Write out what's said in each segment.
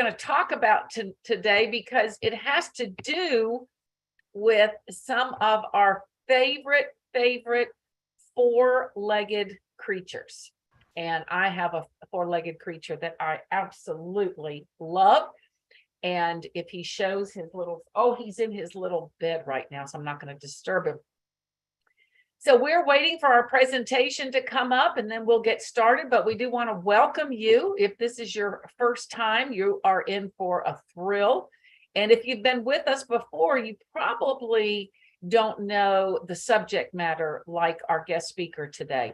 going to talk about today because it has to do with some of our favorite four-legged creatures. And I have a four-legged creature that I absolutely love. And if he shows his little, oh, he's in his little bed right now, so I'm not going to disturb him. So we're waiting for our presentation to come up and then we'll get started, but we do want to welcome you. If this is your first time, you are in for a thrill. And if you've been with us before, you probably don't know the subject matter like our guest speaker today,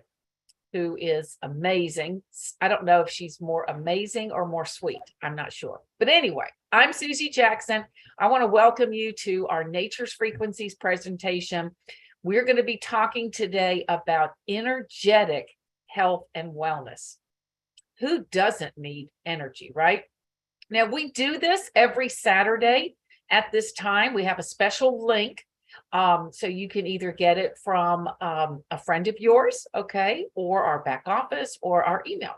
who is amazing. I don't know if she's more amazing or more sweet. I'm not sure. But anyway, I'm Susie Jackson. I want to welcome you to our Nature's Frequencies presentation. We're going to be talking today about energetic health and wellness. Who doesn't need energy, right? Now, we do this every Saturday at this time. We have a special link. So you can either get it from a friend of yours, okay, or our back office or our email.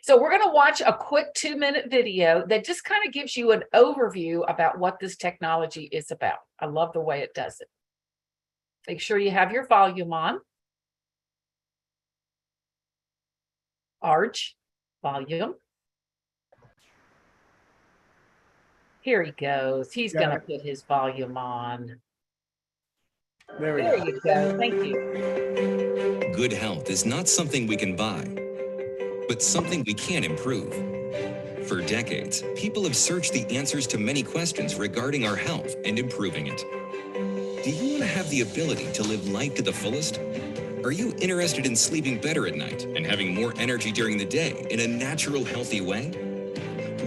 So we're going to watch a quick 2-minute video that just kind of gives you an overview about what this technology is about. I love the way it does it. Make sure you have your volume on. Arch, volume. Here he goes. He's going to put his volume on. There we go. You go. Thank you. Good health is not something we can buy, but something we can improve. For decades, people have searched the answers to many questions regarding our health and improving it. Do you want to have the ability to live life to the fullest? Are you interested in sleeping better at night and having more energy during the day in a natural, healthy way?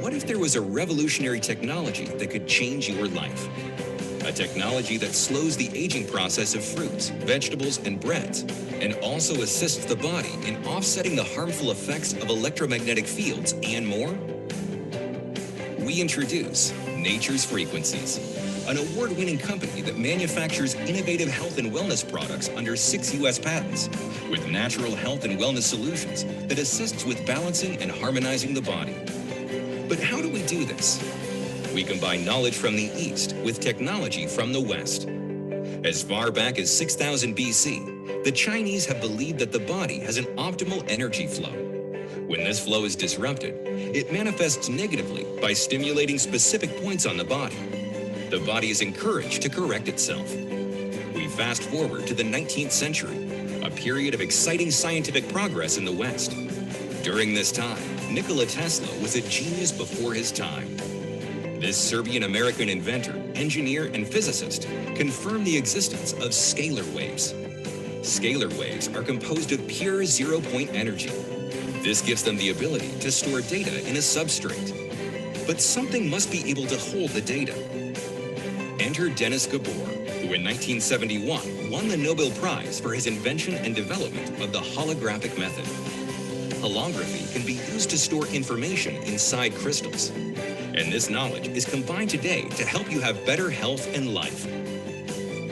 What if there was a revolutionary technology that could change your life? A technology that slows the aging process of fruits, vegetables, and breads, and also assists the body in offsetting the harmful effects of electromagnetic fields and more? We introduce Nature's Frequencies, an award-winning company that manufactures innovative health and wellness products under 6 U.S. patents, with natural health and wellness solutions that assists with balancing and harmonizing the body. But how do we do this? We combine knowledge from the East with technology from the West. As far back as 6000 BC, the Chinese have believed that the body has an optimal energy flow. When this flow is disrupted, it manifests negatively by stimulating specific points on the body. The body is encouraged to correct itself. We fast forward to the 19th century, a period of exciting scientific progress in the West. During this time, Nikola Tesla was a genius before his time. This Serbian-American inventor, engineer, and physicist confirmed the existence of scalar waves. Scalar waves are composed of pure zero-point energy. This gives them the ability to store data in a substrate. But something must be able to hold the data. Enter Denis Gabor, who in 1971 won the Nobel Prize for his invention and development of the holographic method. Holography can be used to store information inside crystals. And this knowledge is combined today to help you have better health and life.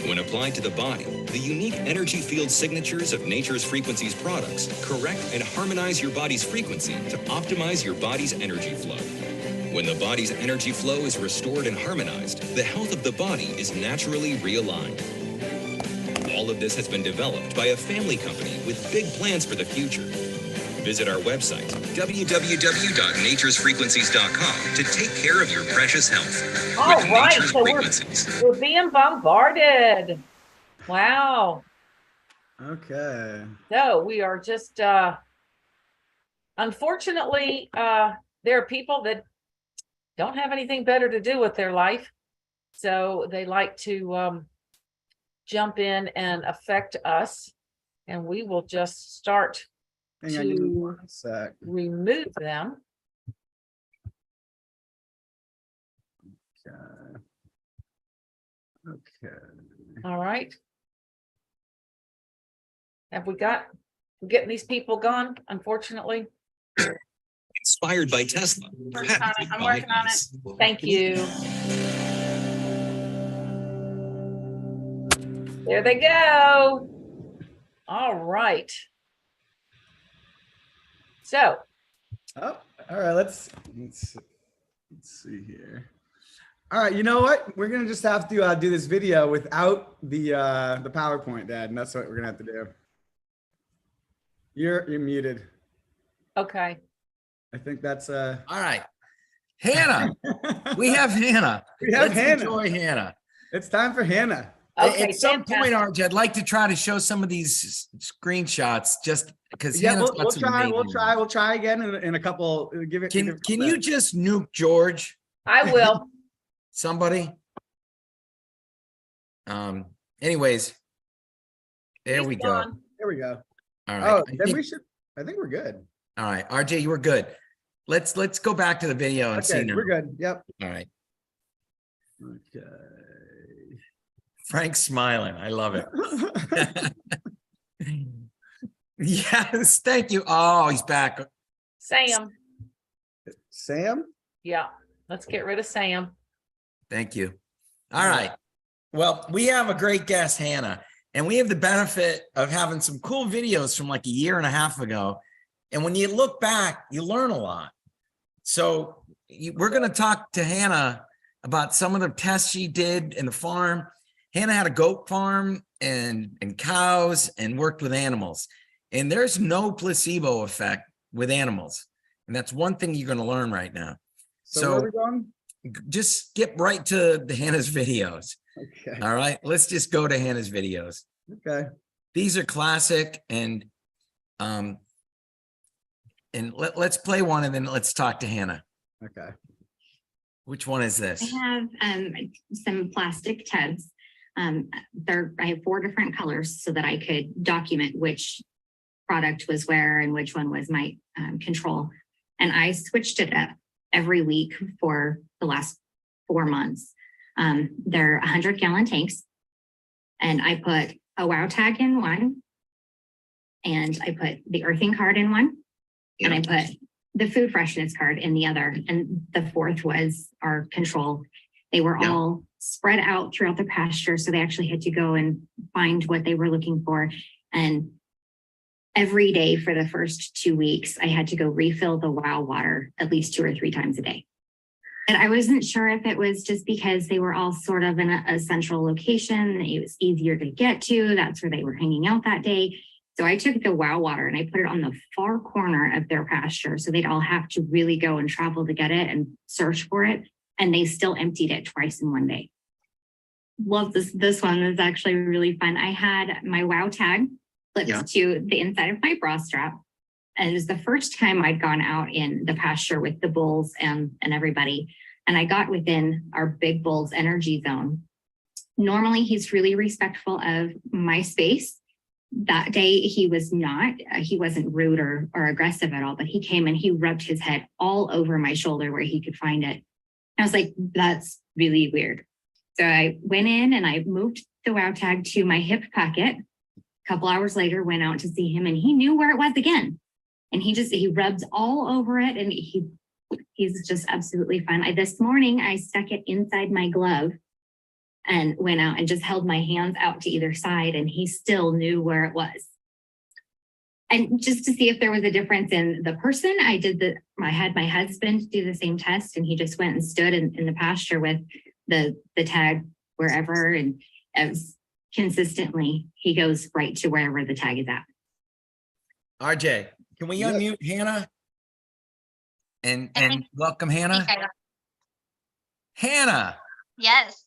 When applied to the body, the unique energy field signatures of Nature's Frequencies products correct and harmonize your body's frequency to optimize your body's energy flow. When the body's energy flow is restored and harmonized, the health of the body is naturally realigned. All of this has been developed by a family company with big plans for the future. Visit our website, www.naturesfrequencies.com, to take care of your precious health. All right, so we're being bombarded. Wow. Okay. So we are just, unfortunately, there are people that don't have anything better to do with their life. So they like to jump in and affect us. And we will just start to remove them. Okay. All right. Have we getting these people gone, unfortunately? Inspired by Tesla. I'm working on it. Thank you. There they go. All right. So. Oh, All right, let's see here. All right, you know what? We're gonna just have to do this video without the PowerPoint, Dad, and that's what we're gonna have to do. You're muted. Okay. I think that's All right. Hannah. We have Hannah. We have Let's Hannah. enjoy Hannah. It's time for Hannah. Okay. At some point, fantastic. RJ, I'd like to try to show some of these screenshots just because Yeah, Hannah's we'll got some try. amazing- We'll try again in a couple. Give it. Can you just nuke George? I will. Somebody? Anyways, there He's we go. gone. There we go. All right. Oh, I then think- we should. I think we're good. all right, RJ, you were good. Let's go back to the video and see Okay, now. we're good. Yep. All right. Okay. Frank's smiling. I love it. Yes, thank you. Oh, he's back. Sam. Sam. Yeah. Let's get rid of Sam. Thank you. All right. Well, we have a great guest, Hannah, and we have the benefit of having some cool videos from like a year and a half ago. And when you look back, you learn a lot. So we're going to talk to Hannah about some of the tests she did in the farm. Hannah had a goat farm and cows and worked with animals. And there's no placebo effect with animals. And that's one thing you're going to learn right now. So where are we going? Just skip right to the Hannah's videos. Okay. All right, let's just go to Hannah's videos. Okay. These are classic, and let's play one and then let's talk to Hannah. Okay. Which one is I this? have some plastic tubs. I have 4 different colors so that I could document which product was where and which one was my control. And I switched it up every week for the last 4 months. They're 100-gallon tanks. And I put a wow tag in one. And I put the earthing card in one. And I put the food freshness card in the other. And the 4th was our control. They were all spread out throughout the pasture. So they actually had to go and find what they were looking for. And every day for the first 2 weeks, I had to go refill the wow water at least 2 or 3 times a day. And I wasn't sure if it was just because they were all sort of in a central location. It was easier to get to. That's where they were hanging out that day. So I took the wow water and I put it on the far corner of their pasture. So they'd all have to really go and travel to get it and search for it. And they still emptied it twice in one day. Love this. This one is actually really fun. I had my wow tag clipped to the inside of my bra strap. And it was the first time I'd gone out in the pasture with the bulls and everybody. And I got within our big bull's energy zone. Normally, he's really respectful of my space. That day, he was not. He wasn't rude or aggressive at all, but he came and he rubbed his head all over my shoulder where he could find it. I was like, that's really weird. So I went in and I moved the wow tag to my hip pocket. A couple hours later, went out to see him and he knew where it was again. And he rubs all over it and he's just absolutely fun. This morning, I stuck it inside my glove and went out and just held my hands out to either side and he still knew where it was. And just to see if there was a difference in the person, I had my husband do the same test and he just went and stood in the pasture with the tag wherever. And as consistently, he goes right to wherever the tag is at. RJ, can we unmute Hannah? And welcome Hannah. Okay. Hannah. Yes.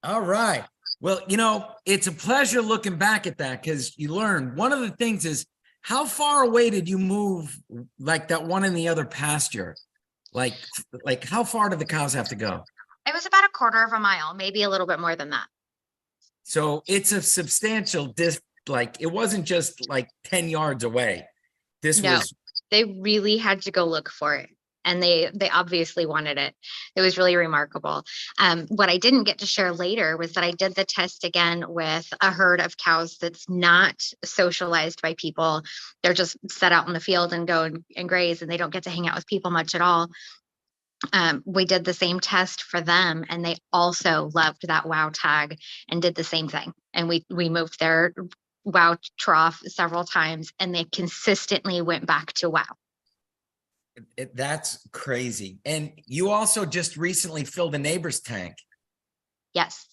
All right. Well, it's a pleasure looking back at that because you learn one of the things is how far away did you move like that one in the other pasture? Like how far did the cows have to go? It was about a quarter of a mile, maybe a little bit more than that. So it's a substantial like it wasn't just like 10 yards away. This No. was They really had to go look for it. And they obviously wanted it. It was really remarkable. What I didn't get to share later was that I did the test again with a herd of cows that's not socialized by people. They're just set out in the field and go and graze, and they don't get to hang out with people much at all. We did the same test for them, and they also loved that wow tag and did the same thing. And we moved their wow trough several times, and they consistently went back to wow. That's crazy. And you also just recently filled a neighbor's tank. Yes,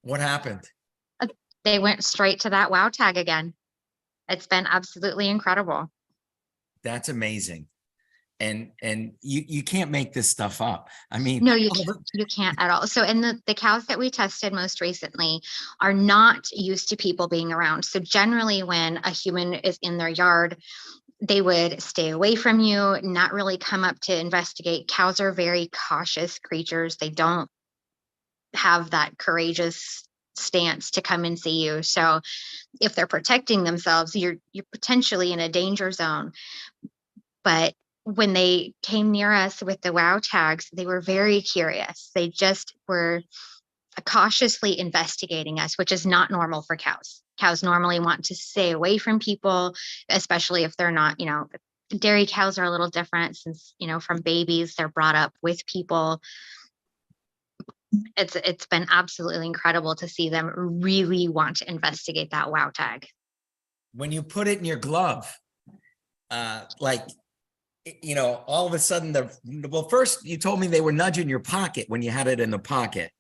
What happened? they went straight to that wow tag again. It's been absolutely incredible. That's amazing. And you can't make this stuff up. I mean, No, you can't at all. So, and the cows that we tested most recently are not used to people being around. So generally when a human is in their yard, they would stay away from you, not really come up to investigate. Cows are very cautious creatures. They don't have that courageous stance to come and see you. So if they're protecting themselves, you're potentially in a danger zone. But when they came near us with the wow tags, they were very curious. They just were cautiously investigating us, which is not normal for cows. Cows normally want to stay away from people, especially if they're not, dairy cows are a little different since, from babies, they're brought up with people. It's been absolutely incredible to see them really want to investigate that wow tag. when you put it in your glove, like, all of a sudden well, first you told me they were nudging your pocket when you had it in the pocket.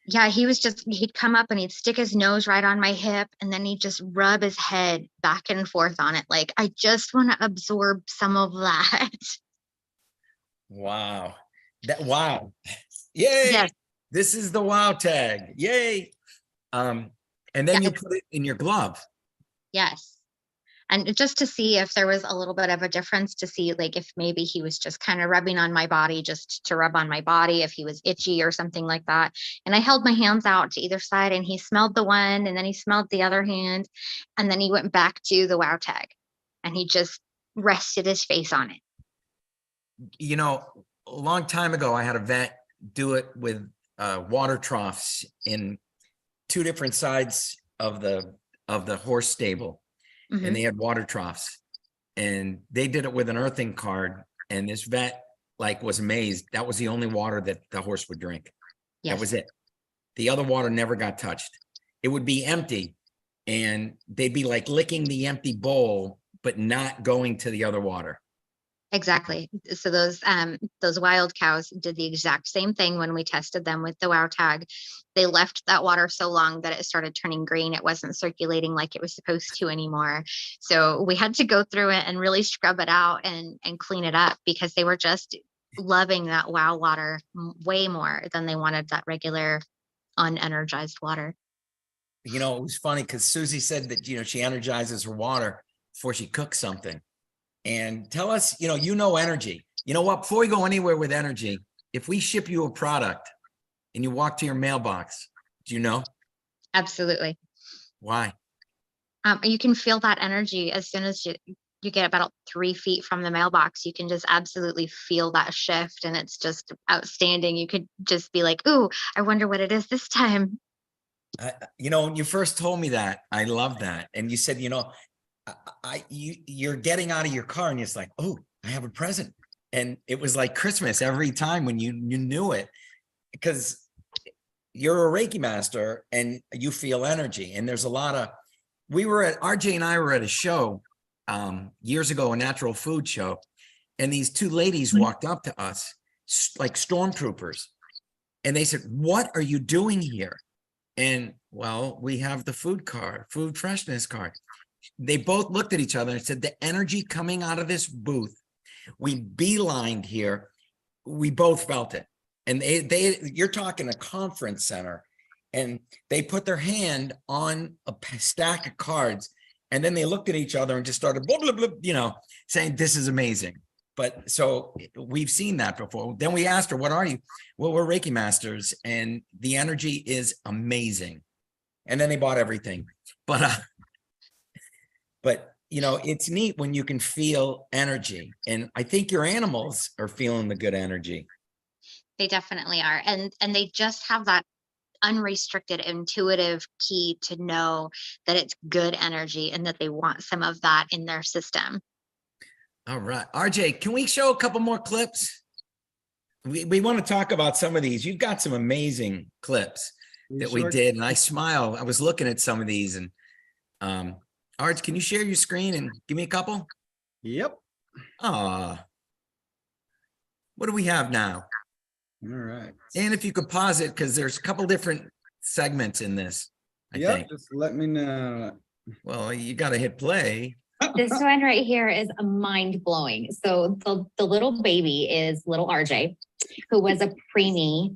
Yeah, he'd come up and he'd stick his nose right on my hip and then he'd just rub his head back and forth on it. Like, I just want to absorb some of that. Wow. Wow. Yay. Yes. This is the wow tag. Yay. And then you put it in your glove. Yes. And just to see if there was a little bit of a difference, to see like if maybe he was just kind of rubbing on my body just to rub on my body, if he was itchy or something like that. And I held my hands out to either side and he smelled the one and then he smelled the other hand. And then he went back to the wow tag and he just rested his face on it. A long time ago, I had a vet do it with water troughs in two different sides of the horse stable. Mhm. And they had water troughs and they did it with an earthing card. And this vet was amazed. That was the only water that the horse would drink. Yes. That was it. The other water never got touched. It would be empty and they'd be like licking the empty bowl, but not going to the other water. Exactly. So those wild cows did the exact same thing when we tested them with the wow tag. They left that water so long that it started turning green. It wasn't circulating like it was supposed to anymore. So we had to go through it and really scrub it out and clean it up because they were just loving that wow water way more than they wanted that regular unenergized water. It was funny because Susie said that, she energizes her water before she cooks something. And tell us, energy. You know what? Before we go anywhere with energy, if we ship you a product and you walk to your mailbox, do you know? Absolutely. Why? You can feel that energy as soon as you get about 3 feet from the mailbox. You can just absolutely feel that shift and it's just outstanding. You could just be like, ooh, I wonder what it is this time. When you first told me that, I love that. And you said, you're getting out of your car and it's like, oh, I have a present. And it was like Christmas every time when you knew it, because you're a Reiki master and you feel energy. And there's a lot of, RJ and I were at a show years ago, a natural food show. And these two ladies walked up to us like stormtroopers. And they said, what are you doing here? And well, we have the food freshness card. They both looked at each other and said, the energy coming out of this booth, we beelined here. We both felt it. And you're talking a conference center, and they put their hand on a stack of cards. And then they looked at each other and just started, blah, blah, blah, saying, this is amazing. But so we've seen that before. Then we asked her, what are you? Well, we're Reiki masters and the energy is amazing. And then they bought everything. But it's neat when you can feel energy. And I think your animals are feeling the good energy. They definitely are. And they just have that unrestricted intuitive key to know that it's good energy and that they want some of that in their system. All right. RJ, can we show a couple more clips? We want to talk about some of these. You've got some amazing clips that we did. And I smile. I was looking at some of these and RJ, can you share your screen and give me a couple? Yep. What do we have now? All right. And if you could pause it, because there's a couple different segments in this, I Yep, think. just let me know. Well, you got to hit play. This one right here is mind blowing. So the little baby is little RJ, who was a preemie.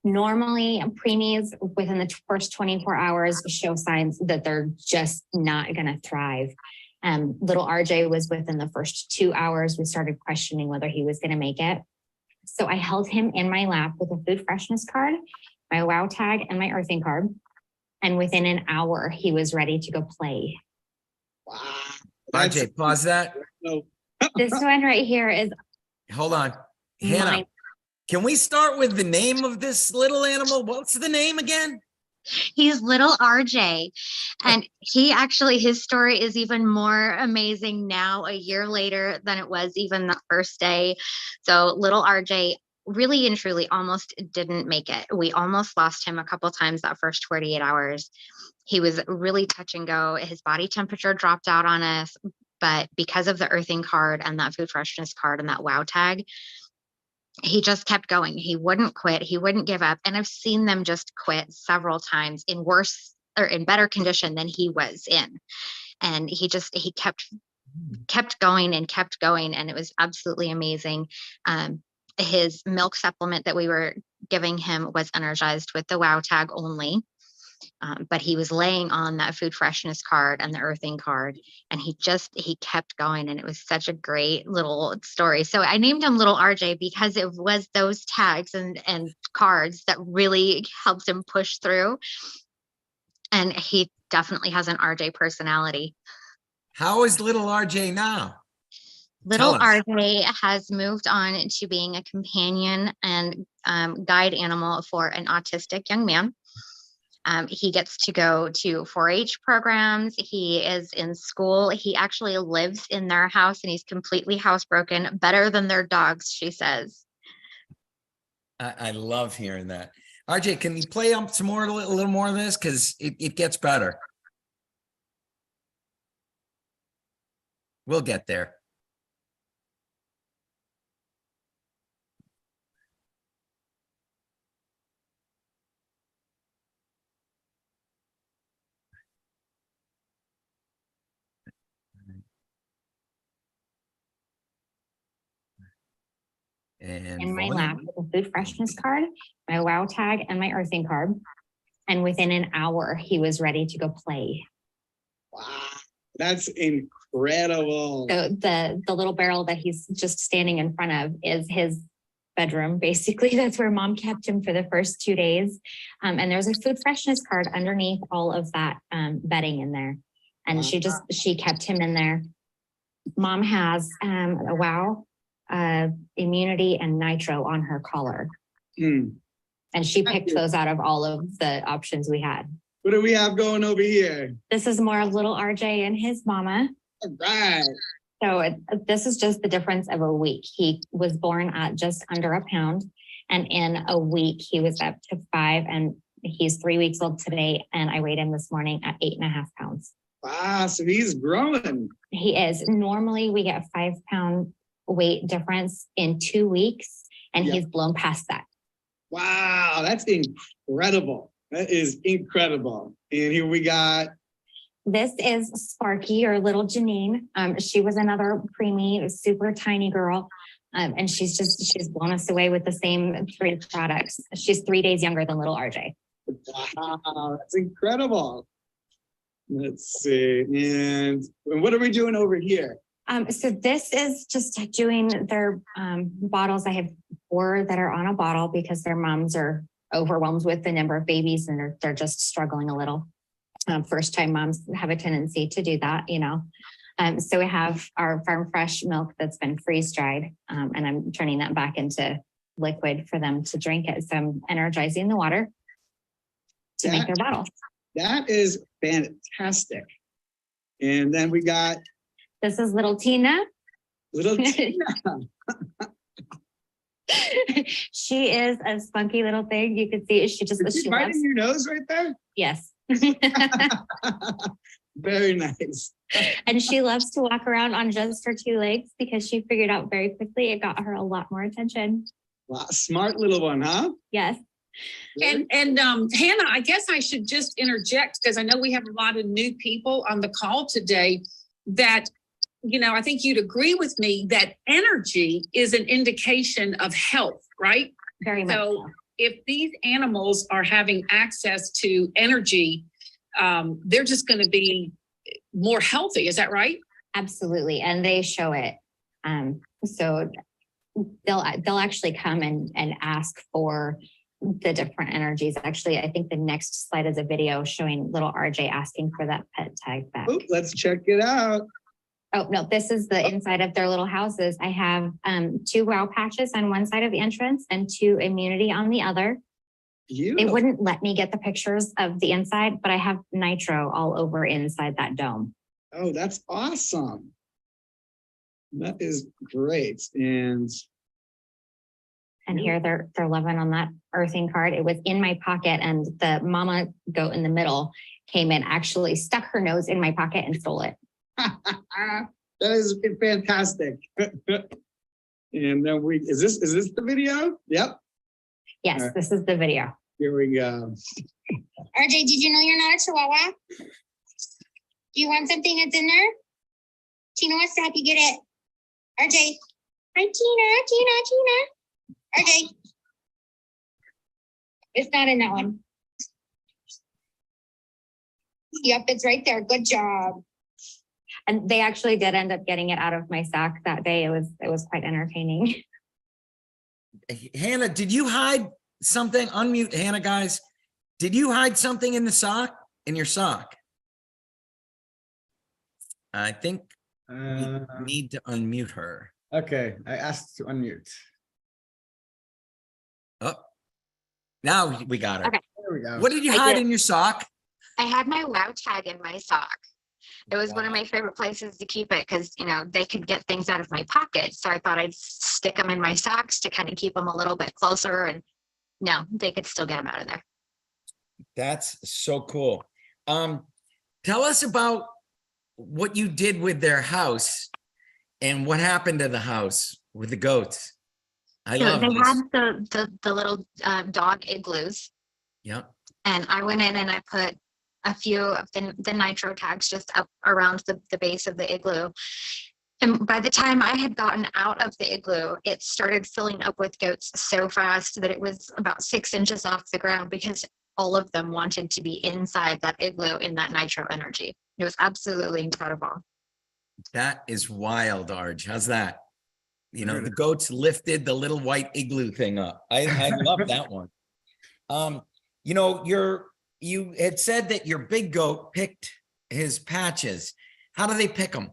Normally, preemies within the first 24 hours show signs that they're just not going to thrive. Little RJ was within the first 2 hours. We started questioning whether he was going to make it. So I held him in my lap with a food freshness card, my wow tag, and my earthing card. And within an hour, he was ready to go play. Wow. RJ, pause that. No. This one right here is Hold on. Hannah, mine. can we start with the name of this little animal? What's the name again? He's little RJ. And he actually, his story is even more amazing now, a year later, than it was even the first day. So little RJ really and truly almost didn't make it. We almost lost him a couple times that first 48 hours. He was really touch and go. His body temperature dropped out on us, but because of the earthing card and that food freshness card and that wow tag, he just kept going. He wouldn't quit. He wouldn't give up. And I've seen them just quit several times in worse or in better condition than he was in. And he kept going and kept going. And it was absolutely amazing. His milk supplement that we were giving him was energized with the wow tag only. But he was laying on that food freshness card and the earthing card, and he kept going, and it was such a great little story. So I named him Little RJ because it was those tags and cards that really helped him push through. And he definitely has an RJ personality. How is little RJ now? Little Tell us. RJ has moved on to being a companion and guide animal for an autistic young man. He gets to go to 4-H programs. He is in school. He actually lives in their house, and he's completely housebroken, better than their dogs, she says. I love hearing that. RJ, can you play up some more, a little more of this? Because it gets better. We'll get there. And In my volume. lap with a food freshness card, my wow tag, and my earthing card. And within an hour, he was ready to go play. Wow. That's incredible. So the little barrel that he's just standing in front of is his bedroom. Basically, that's where mom kept him for the first 2 days. And there's a food freshness card underneath all of that bedding in there. And she kept him in there. Mom has a wow, immunity, and nitro on her collar. Hmm. And she picked those out of all of the options we had. What do we have going over here? This is more of little RJ and his mama. All right. So this is just the difference of a week. He was born at just under a pound. And in a week, he was up to 5, and he's 3 weeks old today. And I weighed him this morning at 8.5 pounds. Wow. So he's growing. He is. Normally we get a 5-pound weight difference in 2 weeks, and Yeah. he's blown past that. Wow. That's incredible. That is incredible. And here we got. This is Sparky, or little Janine. She was another preemie, a super tiny girl. And she's blown us away with the same 3 products. She's 3 days younger than little RJ. Wow. That's incredible. Let's see. And what are we doing over here? So this is just doing their bottles. I have 4 that are on a bottle because their moms are overwhelmed with the number of babies, and they're just struggling a little. First time moms have a tendency to do that, you know. So we have our farm fresh milk that's been freeze dried, and I'm turning that back into liquid for them to drink it. So I'm energizing the water to make their bottle. That is fantastic. And then we got This is little Tina. little Tina. She is a spunky little thing. You can see she just Is she she biting loves. your nose right there? Yes. Very nice. And she loves to walk around on just her two legs because she figured out very quickly it got her a lot more attention. Wow, smart little one, huh? Yes. And Hannah, I guess I should just interject because I know we have a lot of new people on the call today that, you know, I think you'd agree with me that energy is an indication of health, right? Very much so. If these animals are having access to energy, they're just going to be more healthy. Is that right? Absolutely. And they show it. So they'll actually come and ask for the different energies. Actually, I think the next slide is a video showing little RJ asking for that pet tag back. Oop, let's check it out. Oh, no, this is the inside of their little houses. I have 2 wow patches on one side of the entrance and 2 immunity on the other. Beautiful. They wouldn't let me get the pictures of the inside, but I have nitro all over inside that dome. Oh, that's awesome. That is great. And here they're loving on that earthing card. It was in my pocket and the mama goat in the middle came in, actually stuck her nose in my pocket and stole it. that is fantastic. And then is this the video? Yep. Yes, this is the video. Here we go. RJ, did you know you're not a Chihuahua? Do you want something that's in there? Tina wants to help you get it. RJ. Hi, Tina. RJ. It's not in that one. Yep, it's right there. Good job. And they actually did end up getting it out of my sack that day. It was quite entertaining. Hannah, did you hide something? Unmute Hannah, guys. Did you hide something in the sock? In your sock? I think we need to unmute her. Okay, I asked to unmute. Oh, now we got her. Okay. There we go. What did you hide in your sock? I had my wow tag in my sock. It was one of my favorite places to keep it because, you know, they could get things out of my pocket. So I thought I'd stick them in my socks to kind of keep them a little bit closer. And no, they could still get them out of there. That's so cool. Tell us about what you did with their house and what happened to the house with the goats. I So love they this. had the little dog igloos. Yep. And I went in and I put a few of the nitro tags just up around the base of the igloo. And by the time I had gotten out of the igloo, it started filling up with goats so fast that it was about 6 inches off the ground because all of them wanted to be inside that igloo in that nitro energy. It was absolutely incredible. That is wild, Arj. How's that? You know, the goats lifted the little white igloo thing up. I love that one. You know, you had said that your big goat picked his patches. How do they pick them?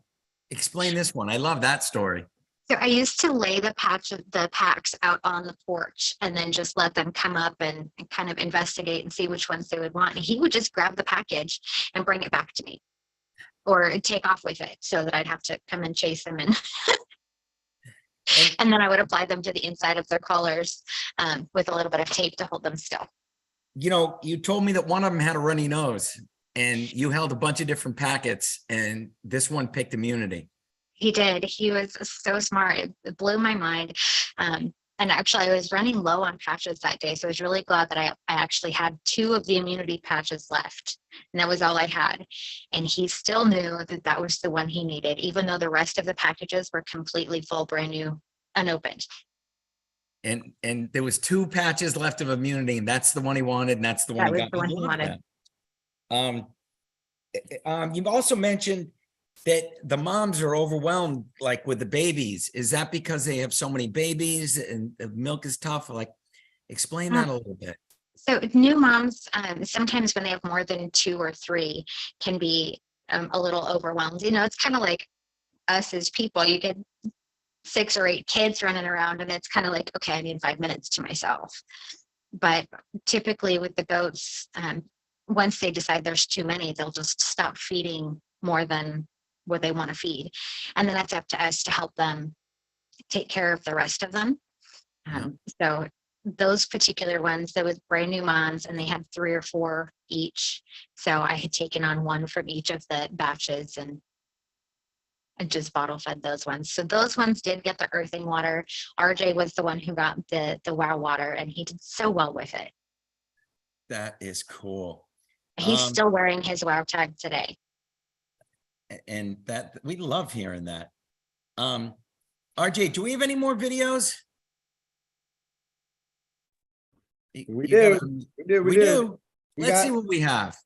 Explain this one. I love that story. So I used to lay the packs out on the porch and then just let them come up and kind of investigate and see which ones they would want. And he would just grab the package and bring it back to me or take off with it so that I'd have to come and chase them and and then I would apply them to the inside of their collars with a little bit of tape to hold them still. You know, you told me that one of them had a runny nose and you held a bunch of different packets and this one picked immunity. He did. He was so smart. It blew my mind. And actually, I was running low on patches that day. So I was really glad that I actually had 2 of the immunity patches left. And that was all I had. And he still knew that that was the one he needed, even though the rest of the packages were completely full, brand new, unopened. And there was 2 patches left of immunity, and that's the one he wanted, and that's the one he got. The one he wanted. You've also mentioned that the moms are overwhelmed, like with the babies. Is that because they have so many babies and the milk is tough? Like, explain that a little bit. So new moms, sometimes when they have more than 2 or 3, can be a little overwhelmed. You know, it's kind of like us as people. You get 6 or 8 kids running around and it's kind of like, okay, I need 5 minutes to myself. But typically with the goats, once they decide there's too many, they'll just stop feeding more than what they want to feed. And then that's up to us to help them take care of the rest of them. So those particular ones, there was brand new moms and they had 3 or 4 each. So I had taken on one from each of the batches and I just bottle fed those ones. So those ones did get the earthing water. RJ was the one who got the wow water, and he did so well with it. That is cool. He's still wearing his wow tag today. And that we love hearing that. RJ, do we have any more videos? We do. We do. Let's see what we have.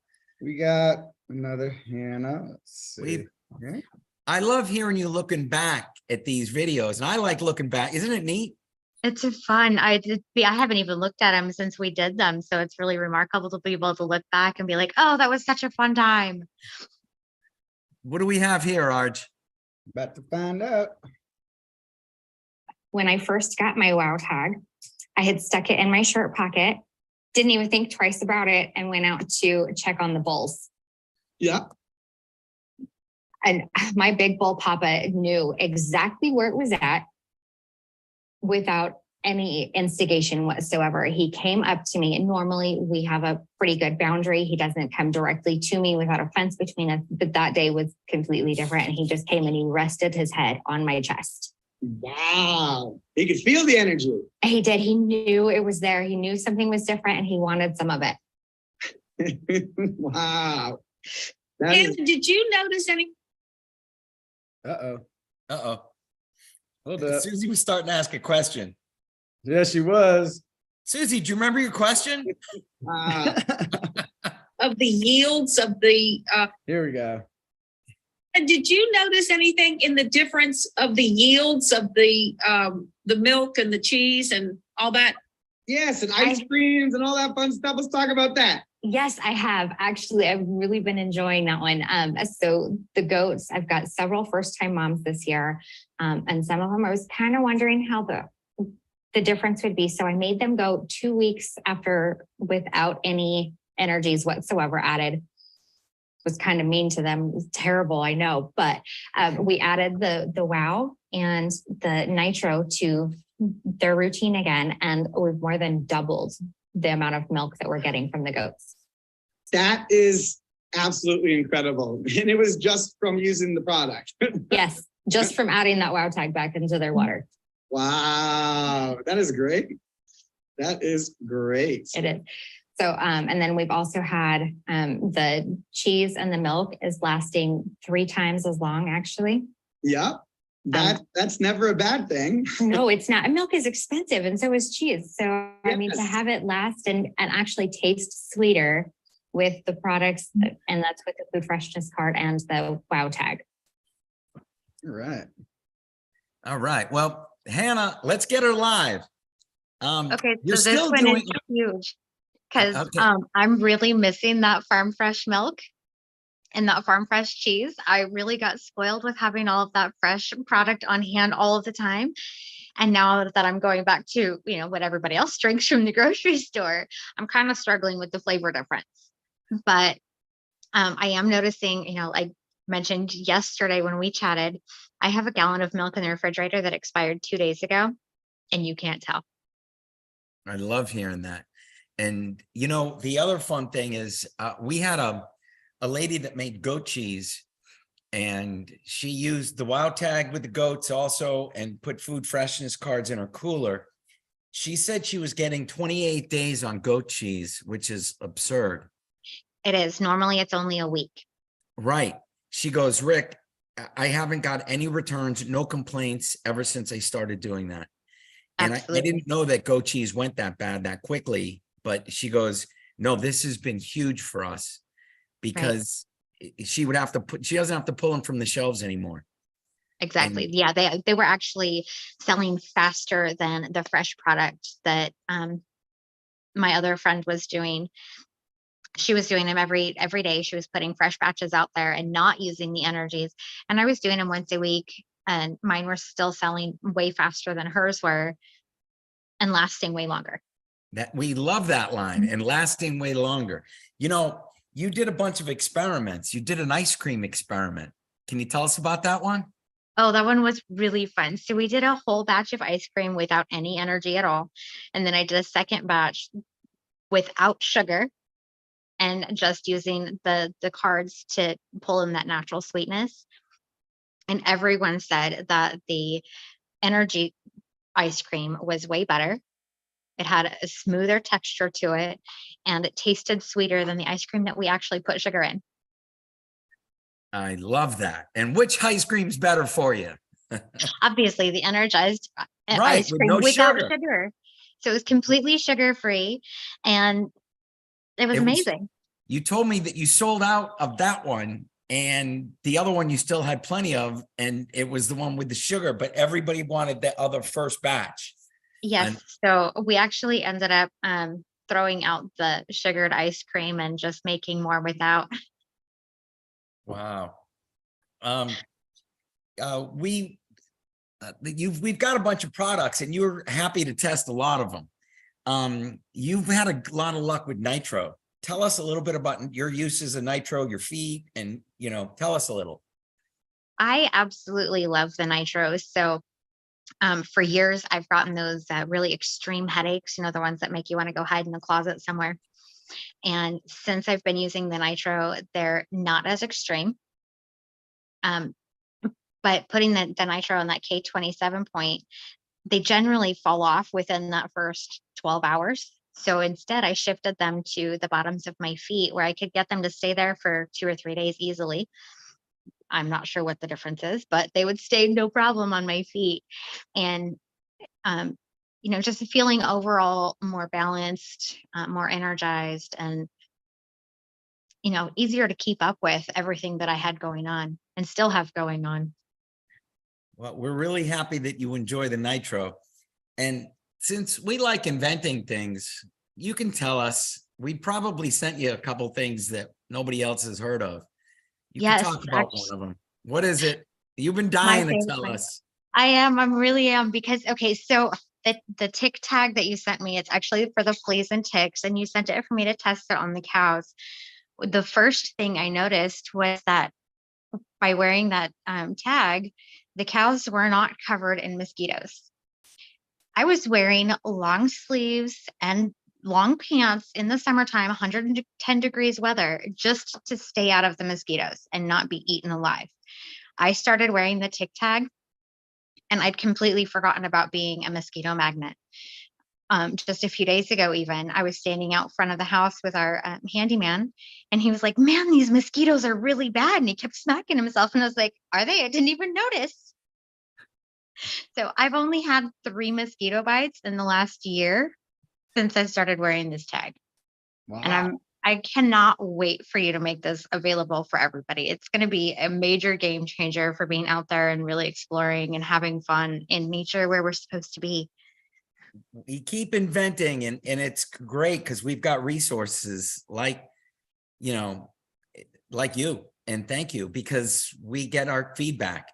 We got another Hannah. Let's see. Okay. I love hearing you looking back at these videos, and I like looking back. Isn't it neat? It's fun. I haven't even looked at them since we did them. So it's really remarkable to be able to look back and be like, oh, that was such a fun time. What do we have here, Arj? About to find out. When I first got my wow tag, I had stuck it in my shirt pocket, didn't even think twice about it, and went out to check on the bulls. Yeah. And my big bull papa knew exactly where it was at without any instigation whatsoever. He came up to me, and normally we have a pretty good boundary. He doesn't come directly to me without a fence between us, but that day was completely different. And he just came and he rested his head on my chest. Wow. He could feel the energy. He did. He knew it was there. He knew something was different and he wanted some of it. Wow. Did you notice any? Uh-oh. Hold up. Susie was starting to ask a question. Yeah, she was. Susie, do you remember your question? Of the yields of the Here we go. and did you notice anything in the difference of the yields of the milk and the cheese and all that? Yes, and ice creams and all that fun stuff. Let's talk about that. Yes, I have. Actually, I've really been enjoying that one. So the goats, I've got several first-time moms this year. And some of them, I was kind of wondering how the difference would be. So I made them go 2 weeks after without any energies whatsoever added. It was kind of mean to them. It was terrible, I know. But we added the wow and the nitro to their routine again. And we've more than doubled the amount of milk that we're getting from the goats. That is absolutely incredible. And it was just from using the product. Yes, just from adding that wow tag back into their water. Wow, that is great. That is great. It is. So, and then we've also had the cheese and the milk is lasting 3 times as long, actually. Yeah, that's never a bad thing. No, it's not. Milk is expensive and so is cheese. So, I mean, to Yes. have it last and actually taste sweeter with the products, and that's with the food freshness card and the wow tag. All right. All right. Well, Hannah, let's get her live. Okay, You're so this still one doing is huge because Okay. I'm really missing that farm fresh milk and that farm fresh cheese. I really got spoiled with having all of that fresh product on hand all of the time. And now that I'm going back to, what everybody else drinks from the grocery store, I'm kind of struggling with the flavor difference. But I am noticing, I mentioned yesterday when we chatted, I have a gallon of milk in the refrigerator that expired 2 days ago, and you can't tell. I love hearing that. And the other fun thing is we had a lady that made goat cheese, and she used the wow tag with the goats also and put food freshness cards in her cooler. She said she was getting 28 days on goat cheese, which is absurd. It is. Normally it's only a week. Right. She goes, Rick, I haven't got any returns, no complaints ever since I started doing that. And I didn't know that goat cheese went that bad that quickly, but she goes, no, this has been huge for us because she doesn't have to pull them from the shelves anymore. Exactly. Yeah, they were actually selling faster than the fresh product that my other friend was doing. She was doing them every day. She was putting fresh batches out there and not using the energies. And I was doing them once a week, and mine were still selling way faster than hers were and lasting way longer. That we love that line, and lasting way longer. You did a bunch of experiments. You did an ice cream experiment. Can you tell us about that one? Oh, that one was really fun. So we did a whole batch of ice cream without any energy at all. And then I did a second batch without sugar and just using the cards to pull in that natural sweetness. And everyone said that the energy ice cream was way better. It had a smoother texture to it, and it tasted sweeter than the ice cream that we actually put sugar in. I love that. And which ice cream's better for you? Obviously, the energized Right, ice with cream no without sugar. sugar. So it was completely sugar free, and it was It was- amazing. You told me that you sold out of that one, and the other one you still had plenty of, and it was the one with the sugar, but everybody wanted the other first batch. Yes. So we actually ended up throwing out the sugared ice cream and just making more without. Wow. We've got a bunch of products, and you're happy to test a lot of them. You've had a lot of luck with nitro. Tell us a little bit about your uses of nitro, your feet, and tell us a little. I absolutely love the nitros. So for years, I've gotten those really extreme headaches, the ones that make you want to go hide in the closet somewhere. And since I've been using the nitro, they're not as extreme. But putting the nitro on that K27 point, they generally fall off within that first 12 hours. So instead, I shifted them to the bottoms of my feet where I could get them to stay there for 2 or 3 days easily. I'm not sure what the difference is, but they would stay no problem on my feet. And, just feeling overall more balanced, more energized, and, easier to keep up with everything that I had going on and still have going on. Well, we're really happy that you enjoy the nitro. And since we like inventing things, you can tell us. We probably sent you a couple things that nobody else has heard of. You can Yes, talk about one of them. What is it? You've been my dying to favorite tell one. us. I really am, because, okay, so the tick tag that you sent me, it's actually for the fleas and ticks, and you sent it for me to test it on the cows. The first thing I noticed was that by wearing that tag, the cows were not covered in mosquitoes. I was wearing long sleeves and long pants in the summertime, 110 degrees weather, just to stay out of the mosquitoes and not be eaten alive. I started wearing the tick tag, and I'd completely forgotten about being a mosquito magnet. Just a few days ago, even, I was standing out front of the house with our handyman, and he was like, "Man, these mosquitoes are really bad." And he kept smacking himself. And I was like, "Are they? I didn't even notice." So I've only had 3 mosquito bites in the last year since I started wearing this tag. Wow. And I cannot wait for you to make this available for everybody. It's going to be a major game changer for being out there and really exploring and having fun in nature where we're supposed to be. We keep inventing, and it's great because we've got resources like you, and thank you, because we get our feedback.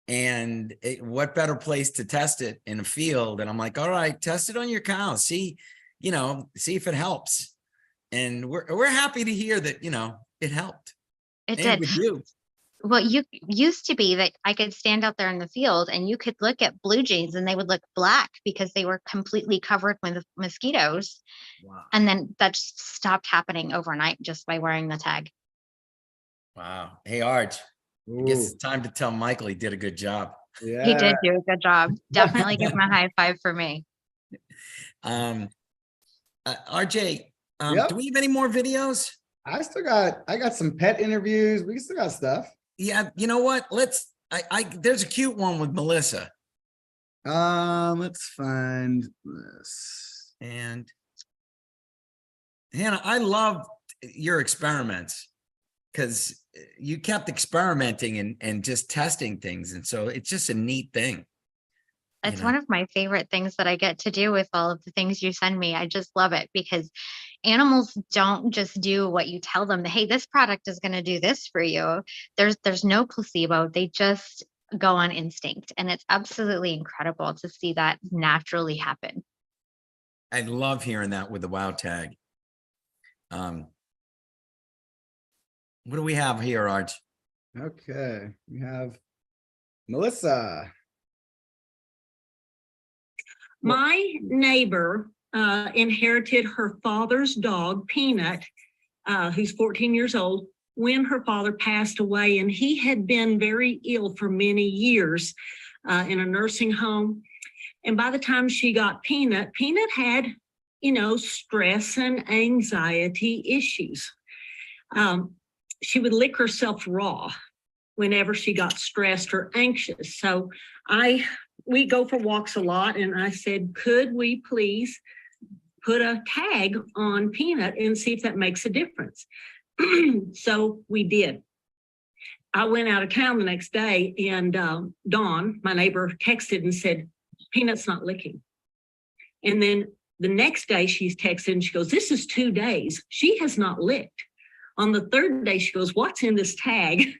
And what better place to test it in a field? And I'm like, all right, test it on your cows. See if it helps. And we're happy to hear that, it helped. It And did. with you. Well, you used to be that I could stand out there in the field and you could look at blue jeans and they would look black because they were completely covered with mosquitoes. Wow. And then that just stopped happening overnight just by wearing the tag. Wow. Hey, Arch, I guess it's time to tell Michael he did a good job. Yeah. He did do a good job. Definitely give him a high five for me. RJ, Yep. do we have any more videos? I got some pet interviews. We still got stuff. Yeah, you know what? There's a cute one with Melissa. Let's find this. And Hannah, I love your experiments because you kept experimenting and just testing things. And so it's just a neat thing. It's one of my favorite things that I get to do with all of the things you send me. I just love it because animals don't just do what you tell them. Hey, this product is going to do this for you. There's no placebo. They just go on instinct. And it's absolutely incredible to see that naturally happen. I love hearing that with the WOW tag. What do we have here, Arch? Okay, we have Melissa. My neighbor inherited her father's dog, Peanut, who's 14 years old, when her father passed away. And he had been very ill for many years in a nursing home. And by the time she got Peanut, Peanut had, stress and anxiety issues. She would lick herself raw whenever she got stressed or anxious. So we go for walks a lot, and I said, could we please put a tag on Peanut and see if that makes a difference? So we did. I went out of town the next day, and Dawn, my neighbor, texted and said, Peanut's not licking. And then the next day she's texted and she goes, this is 2 days. She has not licked. On the third day, she goes, what's in this tag?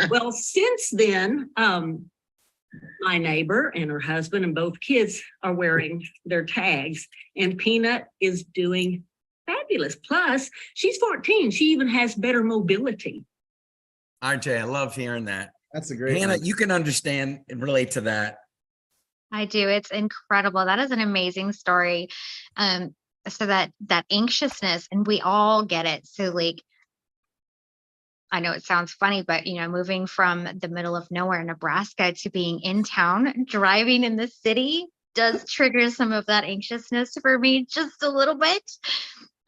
Well, since then, my neighbor and her husband and both kids are wearing their tags, and Peanut is doing fabulous. Plus, she's 14. She even has better mobility. RJ, I love hearing that. That's a great Hannah, one. you can understand and relate to that. I do. It's incredible. That is an amazing story. So that anxiousness, and we all get it. So like, I know it sounds funny, but moving from the middle of nowhere, Nebraska, to being in town, driving in the city does trigger some of that anxiousness for me just a little bit,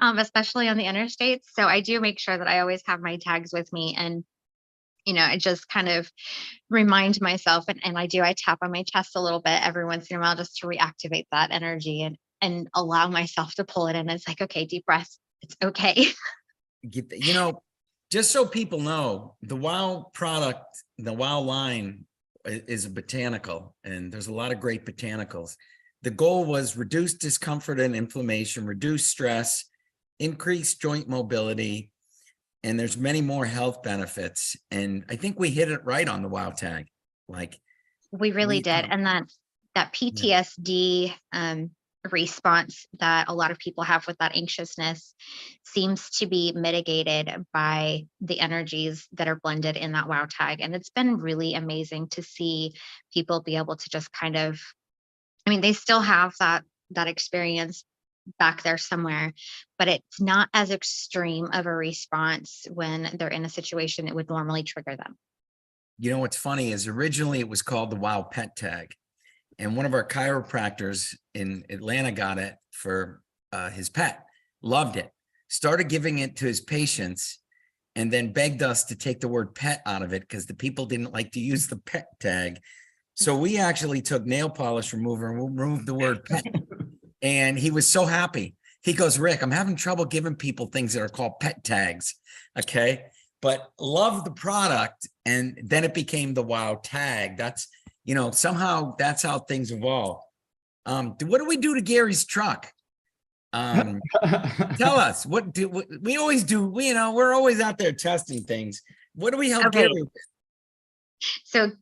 especially on the interstates. So I do make sure that I always have my tags with me, and I just kind of remind myself, and I tap on my chest a little bit every once in a while just to reactivate that energy and allow myself to pull it in. It's like, okay, deep breath. It's okay. Just so people know, the WOW product, the WOW line is a botanical, and there's a lot of great botanicals. The goal was reduce discomfort and inflammation, reduce stress, increase joint mobility, and there's many more health benefits. And I think we hit it right on the WOW tag. Like, We really did. And that PTSD response that a lot of people have with that anxiousness seems to be mitigated by the energies that are blended in that WOW tag. And it's been really amazing to see people be able to just kind of, they still have that experience back there somewhere, but it's not as extreme of a response when they're in a situation that would normally trigger them. What's funny is originally it was called the WOW pet tag. And one of our chiropractors in Atlanta got it for his pet, loved it, started giving it to his patients, and then begged us to take the word pet out of it because the people didn't like to use the pet tag. So we actually took nail polish remover and removed the word pet. And he was so happy. He goes, Rick, I'm having trouble giving people things that are called pet tags. Okay. But love the product. And then it became the WOW tag. That's, somehow that's how things evolve. What do we do to Gary's truck? Tell us, what we always do. We're always out there testing things. What do we help Gary with? So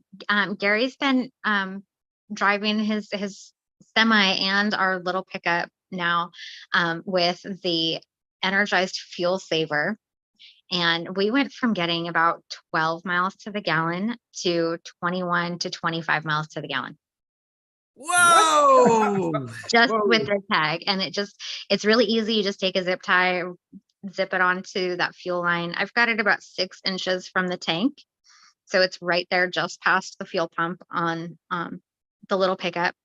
Gary's been driving his semi and our little pickup now with the energized fuel saver. And we went from getting about 12 miles to the gallon to 21 to 25 miles to the gallon. Whoa! Just with the tag. And it's really easy. You just take a zip tie, zip it onto that fuel line. I've got it about 6 inches from the tank. So it's right there just past the fuel pump on the little pickup.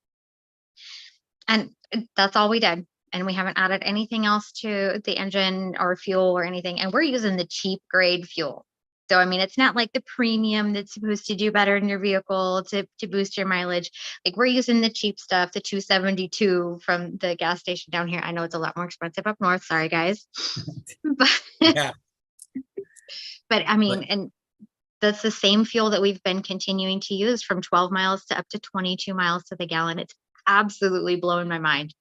And that's all we did. And we haven't added anything else to the engine or fuel or anything. And we're using the cheap grade fuel. So, it's not like the premium that's supposed to do better in your vehicle to boost your mileage. Like, we're using the cheap stuff, the 272 from the gas station down here. I know it's a lot more expensive up north. Sorry, guys. Yeah. But and that's the same fuel that we've been continuing to use from 12 miles to up to 22 miles to the gallon. It's absolutely blowing my mind.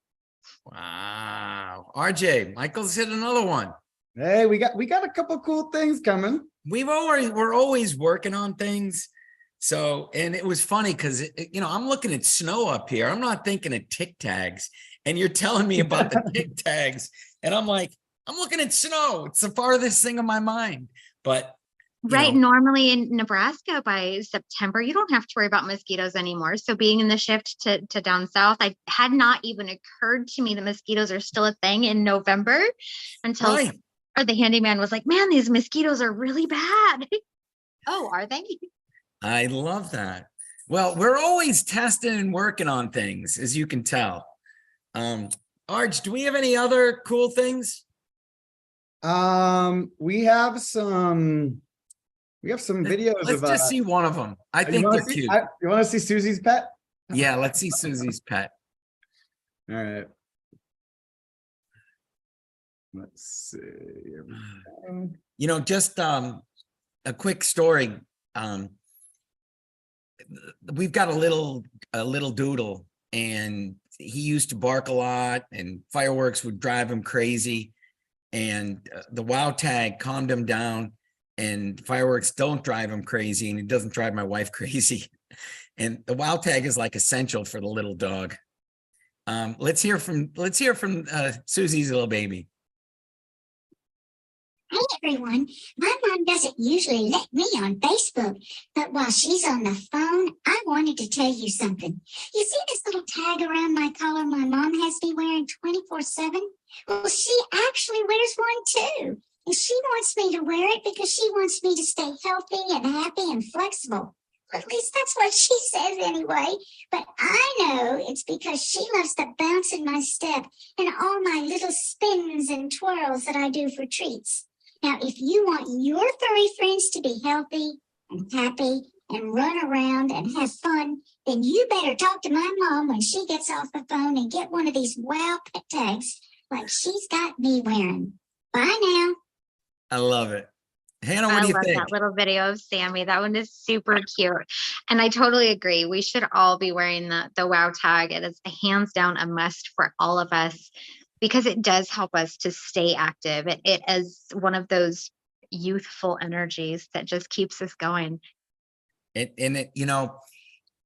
Wow. RJ, Michael's hit another one. Hey, we got a couple cool things coming. We're always working on things. So, and it was funny because, I'm looking at snow up here. I'm not thinking of tick tags. And you're telling me about the tick tags. And I'm like, I'm looking at snow. It's the farthest thing in my mind. But Right. know, Normally in Nebraska by September, you don't have to worry about mosquitoes anymore. So being in the shift to down south, I had not even occurred to me that mosquitoes are still a thing in November until right. the handyman was like, man, these mosquitoes are really bad. Oh, are they? I love that. Well, we're always testing and working on things, as you can tell. Arj, do we have any other cool things? We have some videos Let's of just see one of them. I think they're cute. you want to see Susie's pet? Yeah, let's see Susie's pet. All right. Let's see. Here we go. You know, just a quick story. We've got a little doodle, and he used to bark a lot, and fireworks would drive him crazy. And the wow tag calmed him down, and fireworks don't drive him crazy, and it doesn't drive my wife crazy. And the wow tag is like essential for the little dog. Let's hear from Susie's little baby. Hey everyone, my mom doesn't usually let me on Facebook, but while she's on the phone, I wanted to tell you something. You see this little tag around my collar my mom has me wearing 24/7? Well, she actually wears one too. And she wants me to wear it because she wants me to stay healthy and happy and flexible. At least that's what she says anyway. But I know it's because she loves the bounce in my step and all my little spins and twirls that I do for treats. Now, if you want your furry friends to be healthy and happy and run around and have fun, then you better talk to my mom when she gets off the phone and get one of these wow pet tags like she's got me wearing. Bye now. I love it. Hannah, what I do you love think? that little video of Sammy. That one is super cute. And I totally agree. We should all be wearing the wow tag. It is hands down a must for all of us because it does help us to stay active. It is one of those youthful energies that just keeps us going. You know,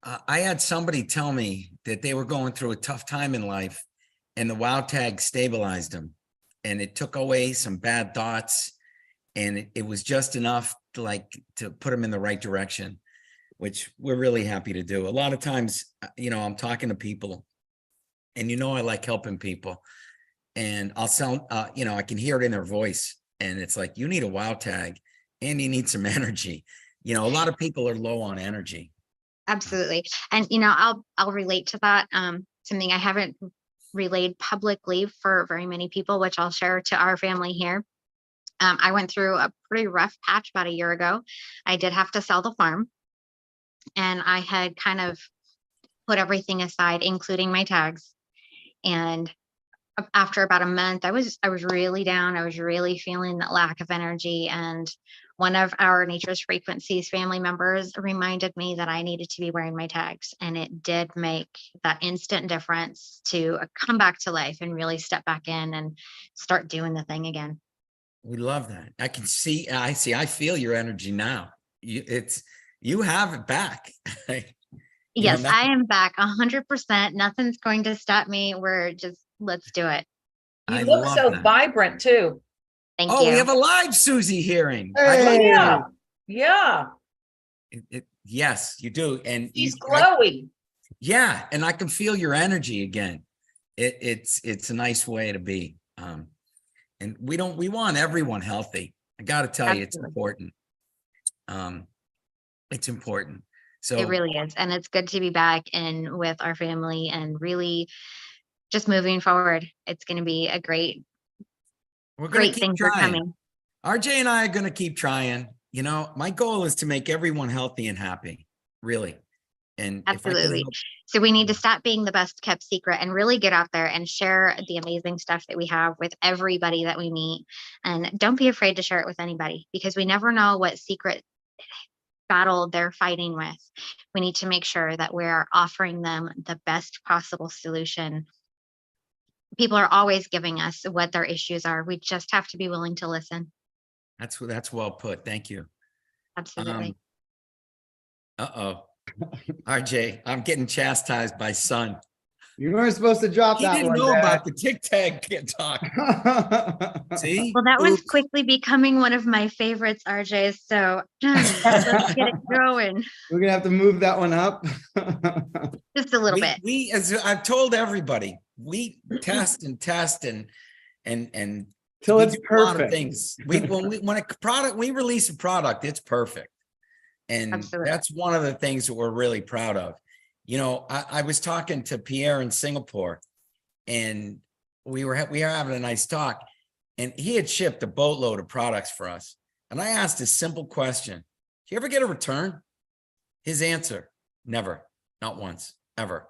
I had somebody tell me that they were going through a tough time in life, and the wow tag stabilized them, and it took away some bad thoughts, and it was just enough to put them in the right direction, which we're really happy to do. A lot of times, you know, I'm talking to people, and you know I like helping people, and I'll sound, you know, I can hear it in their voice, and it's like, you need a wow tag, and you need some energy. You know, a lot of people are low on energy. Absolutely. And you know, I'll relate to that. Something I haven't relayed publicly for very many people, which I'll share to our family here. I went through a pretty rough patch about a year ago. I did have to sell the farm, and I had kind of put everything aside, including my tags. And after about a month, I was really down. I was really feeling that lack of energy. And one of our Nature's Frequencies family members reminded me that I needed to be wearing my tags. And it did make that instant difference to come back to life and really step back in and start doing the thing again. We love that. I feel your energy now. You have it back. Yes, I am back 100%. Nothing's going to stop me. Let's do it. You look so vibrant too. Thank you. Oh, we have a live Susie hearing. Yeah. Yeah. Yes, you do. And He's glowy. Yeah. And I can feel your energy again. It's a nice way to be. And we want everyone healthy. I got to tell you, it's important. It's important. So it really is. And it's good to be back in with our family and really just moving forward. It's going to be a great things are coming. RJ and I are going to keep trying. You know, my goal is to make everyone healthy and happy, really. And absolutely. So we need to stop being the best kept secret and really get out there and share the amazing stuff that we have with everybody that we meet. And don't be afraid to share it with anybody, because we never know what secret battle they're fighting with. We need to make sure that we're offering them the best possible solution. People are always giving us what their issues are. We just have to be willing to listen. That's well put. Thank you. Absolutely. RJ, I'm getting chastised by son. You weren't supposed to drop He that didn't one, know Dad. about the tic tac talk. See? Well, that one's Oops. quickly becoming one of my favorites, RJ. So let's get it going We're gonna have to move that one up. just a little bit. We, as I've told everybody, we test and test and Till we it's do a lot of perfect. things. When a product, we release a product, it's perfect. And Absolutely. that's one of the things that we're really proud of. You know, I was talking to Pierre in Singapore, and we were having a nice talk, and he had shipped a boatload of products for us. And I asked a simple question: "Do you ever get a return?" His answer: "Never, not once, ever."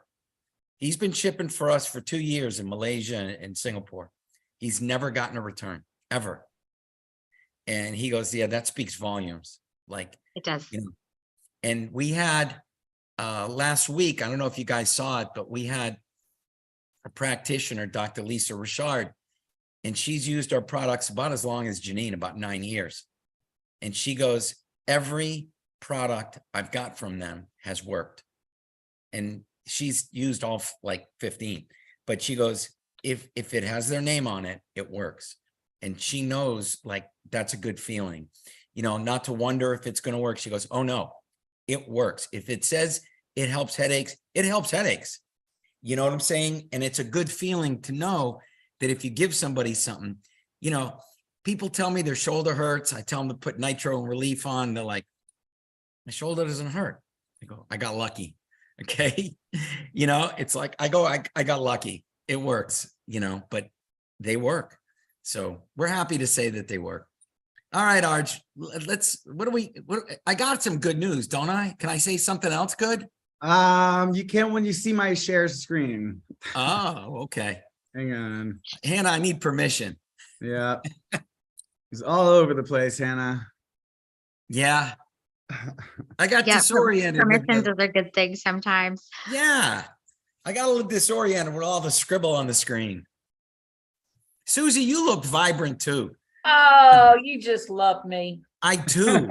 He's been shipping for us for 2 years in Malaysia and Singapore. He's never gotten a return, ever. And he goes, "Yeah, that speaks volumes." Like, It does. you know, and we had last week, I don't know if you guys saw it, but we had a practitioner, Dr. Lisa Richard, and she's used our products about as long as Janine, about 9 years. And she goes, "Every product I've got from them has worked." And she's used all like 15, but she goes, if it has their name on it, it works. And she knows, like, that's a good feeling, you know, not to wonder if it's going to work. She goes, "Oh no, it works. If it says it helps headaches, it helps headaches." You know what I'm saying? And it's a good feeling to know that if you give somebody something, you know, people tell me their shoulder hurts. I tell them to put nitro and relief on. They're like, "My shoulder doesn't hurt." I go, "I got lucky." Okay. You know, it's like, I go, I got lucky. It works, you know, but they work. So we're happy to say that they work. All right, Arj, I got some good news, don't I? Can I say something else good? You can when you see my share screen. Oh, okay. Hang on. Hannah, I need permission. Yeah. It's all over the place, Hannah. Yeah. I got Yeah, disoriented. with permissions the- is a good thing sometimes. Yeah. I got a little disoriented with all the scribble on the screen. Susie, you look vibrant too. Oh, you just love me. I do.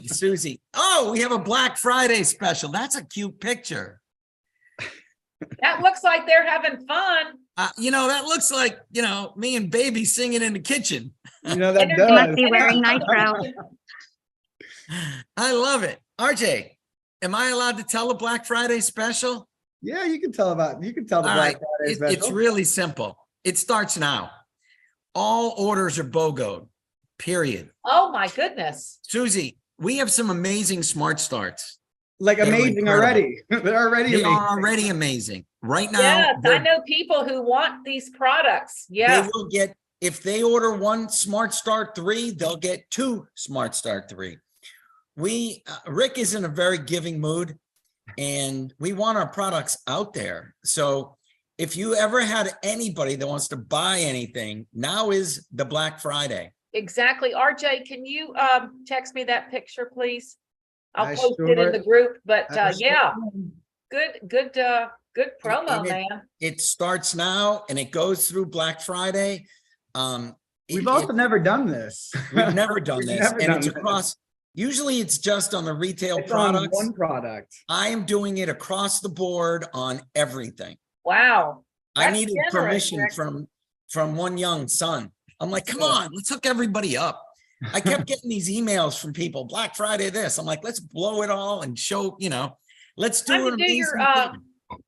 Susie. Oh, we have a Black Friday special. That's a cute picture. That looks like they're having fun. You know, that looks like, you know, me and baby singing in the kitchen. You know that Energy- You must does. be wearing nitro. I love it. RJ, am I allowed to tell the Black Friday special? Yeah, you can tell the All Black right. Friday It's special. really simple. It starts now. All orders are BOGO, period. Oh, my goodness. Susie, we have some amazing smart starts. Like They're amazing incredible. already. They're already They amazing. are already amazing. Right now, Yes, I they're- know people who want these products. they Yes. will get, if they order one Smart Start 3, they'll get 2 Smart Start 3. Rick is in a very giving mood, and we want our products out there. So if you ever had anybody that wants to buy anything, now is the Black Friday. Exactly. RJ, can you text me that picture, please? I'll I post it in sure- the group, but I sure yeah, can. good promo, And man. It starts now and it goes through Black Friday. We've also never done this. We've never done We've this, never and done it's this. across. Usually, it's just on the retail It's on products. one product. I am doing it across the board on everything. Wow. I That's needed generous, permission Rick. from one young son. I'm like, come on, let's hook everybody up. I kept getting these emails from people, Black Friday this. I'm like, let's blow it all and show, you know, let's do Time an to do your amazing thing.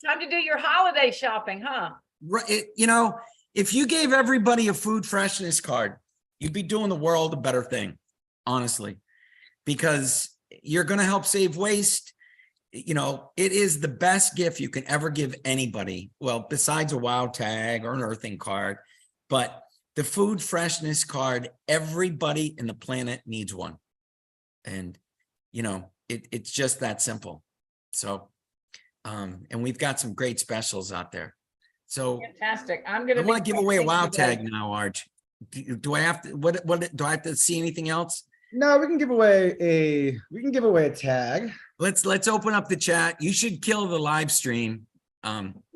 time to do your holiday shopping, huh? Right, you know, if you gave everybody a food freshness card, you'd be doing the world a better thing, honestly, because you're going to help save waste. You know, it is the best gift you can ever give anybody. Well, besides a wow tag or an earthing card, but the food freshness card, everybody in the planet needs one. And, you know, it's just that simple. So, and we've got some great specials out there. So Fantastic. I'm I gonna want to give away a texting wow you guys. tag now, Arj. Do I have to, what, do I have to see anything else? No, we can give away a tag. Let's open up the chat. You should kill the live stream.